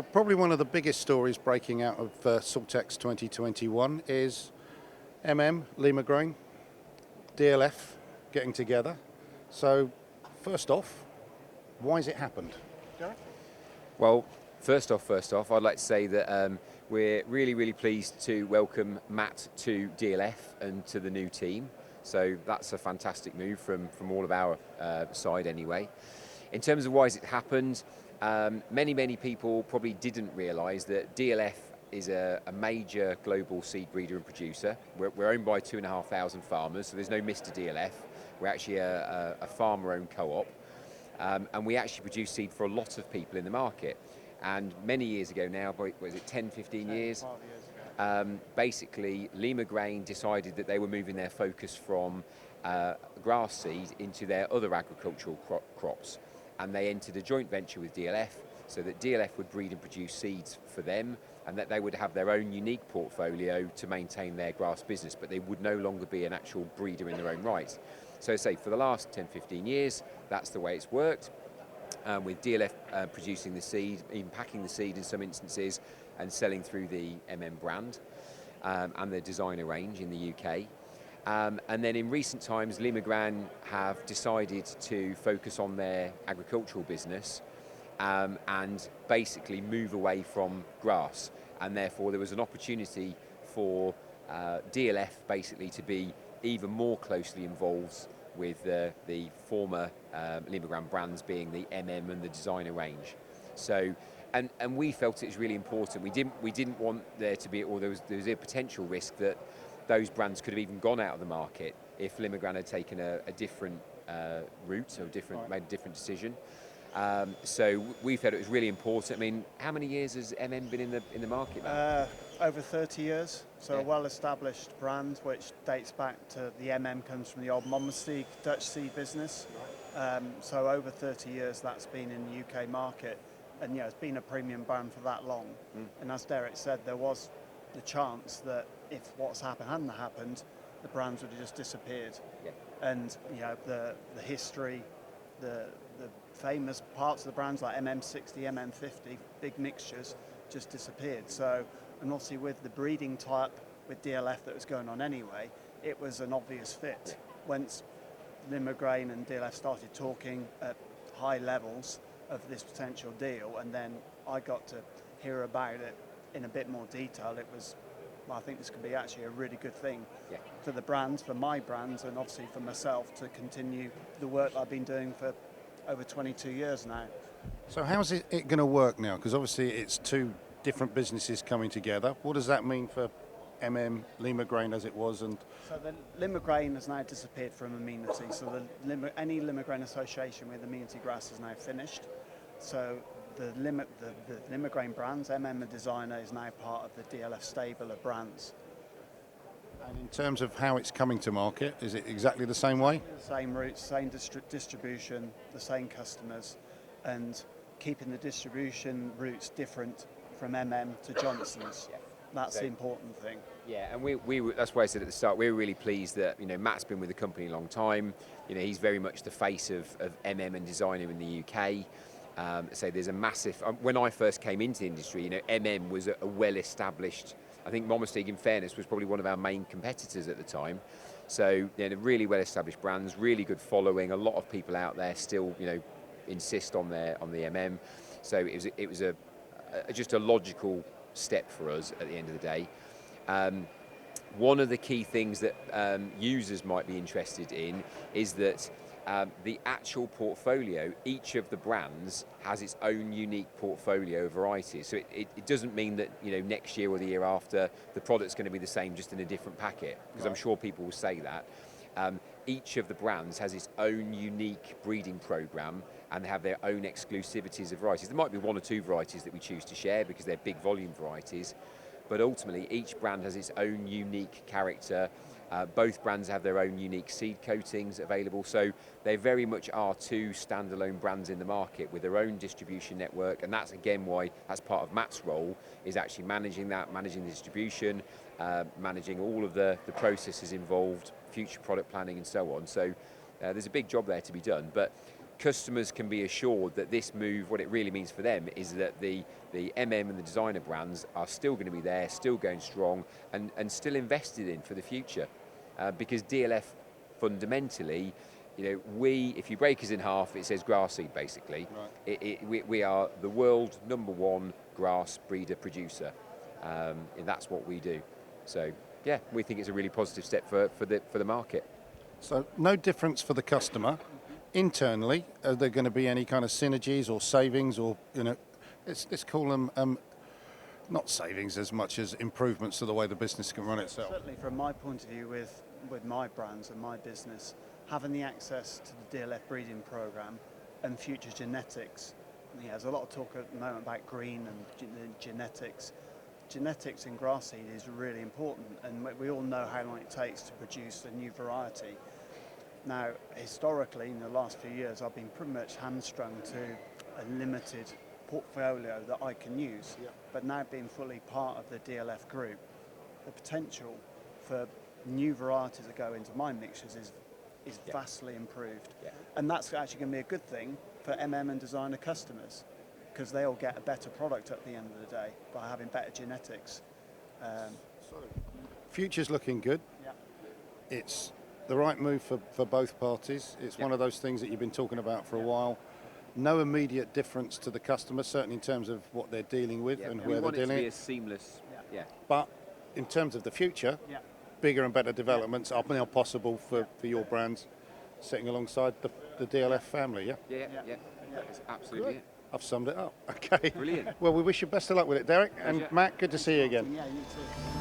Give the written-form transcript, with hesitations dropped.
Well, probably one of the biggest stories breaking out of SALTEX 2021 is Lima Grain, DLF getting together. So, first off, why has it happened? Derek? Well, first off, I'd like to say that we're really pleased to welcome Matt to DLF and to the new team. So that's a fantastic move from all of our side anyway. In terms of why has it happened, many people probably didn't realise that DLF is a major global seed breeder and producer. We're owned by 2,500 farmers, so there's no Mr. DLF. We're actually a farmer-owned co-op, and we actually produce seed for a lot of people in the market. And many years ago now, was it 10, 15 years? 12 years ago. Basically, Lima Grain decided that they were moving their focus from grass seed into their other agricultural crops. And they entered a joint venture with DLF so that DLF would breed and produce seeds for them, and that they would have their own unique portfolio to maintain their grass business, but they would no longer be an actual breeder in their own right. So say for the last 10, 15 years, that's the way it's worked. With DLF producing the seed, even packing the seed in some instances, and selling through the brand and the designer range in the UK. And then in recent times, Lima Grain have decided to focus on their agricultural business and basically move away from grass. And therefore there was an opportunity for DLF basically to be even more closely involved with the former Lima Grain brands, being the and the designer range. So, and we felt it was really important. We didn't want there to be, or there was a potential risk that those brands could have even gone out of the market if Lima Grain had taken a different route or made a different decision. So we felt it was really important. I mean, how many years has been in the market now? Over 30 years, so Yeah. a well-established brand which dates back to the comes from the old Monmouth Dutch seed business. So over 30 years that's been in the UK market, and it's been a premium brand for that long. And as Derek said, there was the chance that if what's happened hadn't happened, the brands would have just disappeared. Yeah. And the history, the famous parts of the brands like MM60, MM50, big mixtures, just disappeared. So, and obviously with the breeding type with DLF that was going on anyway, it was an obvious fit. Once Lima Grain and DLF started talking at high levels of this potential deal, and then I got to hear about it in a bit more detail, it was, well, I think this could be actually a really good thing for the brands, for my brands, and obviously for myself to continue the work that I've been doing for over 22 years now. So how's it going to work now? Because obviously it's two different businesses coming together. What does that mean for Lima Grain as it was? And so the Lima Grain has now disappeared from Amenity. So any Lima Grain association with Amenity grass is now finished. So the Lima Grain brands, and Designer is now part of the DLF stable of brands. And in terms of how it's coming to market, is it exactly the same way? Same routes, same distribution, the same customers, and keeping the distribution routes different from to Johnson's. That's the important thing. Yeah, and we that's why I said at the start, we're really pleased that Matt's been with the company a long time. He's very much the face of and designer in the UK. So there's a massive. When I first came into the industry, was a well-established. I think Monmouth, in fairness, was probably one of our main competitors at the time. So really well-established brands, really good following. A lot of people out there still insist on the So it was just a logical step for us at the end of the day. One of the key things that users might be interested in is that the actual portfolio, each of the brands has its own unique portfolio of varieties. So it doesn't mean that next year or the year after the product's going to be the same, just in a different packet, because I'm sure people will say that. Each of the brands has its own unique breeding program, and they have their own exclusivities of varieties. There might be one or two varieties that we choose to share because they're big volume varieties, but ultimately each brand has its own unique character. Both brands have their own unique seed coatings available, so they very much are two standalone brands in the market with their own distribution network, and that's again why that's part of Matt's role, is actually managing the distribution, managing all of the processes involved, future product planning and so on. So there's a big job there to be done, but customers can be assured that this move, what it really means for them is that the MM and the designer brands are still going to be there, still going strong, and still invested in for the future. Because DLF fundamentally, if you break us in half, it says grass seed basically. Right. We are the world #1 grass breeder producer, and that's what we do. So yeah, we think it's a really positive step for the market. So no difference for the customer. Internally, are there going to be any kind of synergies or savings, or let's call them not savings as much as improvements to the way the business can run itself? Certainly, from my point of view, with my brands and my business, having the access to the DLF breeding program and future genetics. There's a lot of talk at the moment about green and genetics. Genetics in grass seed is really important, and we all know how long it takes to produce a new variety. Now, historically, in the last few years, I've been pretty much hamstrung to a limited portfolio that I can use. Yeah. But now being fully part of the DLF group, the potential for new varieties that go into my mixtures is vastly improved. Yeah. And that's actually going to be a good thing for MM and designer customers, because they'll get a better product at the end of the day by having better genetics. So, future's looking good. Yeah. It's the right move for both parties. It's one of those things that you've been talking about for a while. No immediate difference to the customer, certainly in terms of what they're dealing with and where they're dealing. We want it to be a seamless. But in terms of the future, bigger and better developments are now possible for your brands, sitting alongside the DLF family. Yeah. That's absolutely it. I've summed it up. Okay. Brilliant. Well, we wish you best of luck with it, Derek. And Matt, good to see you again. Yeah, you too.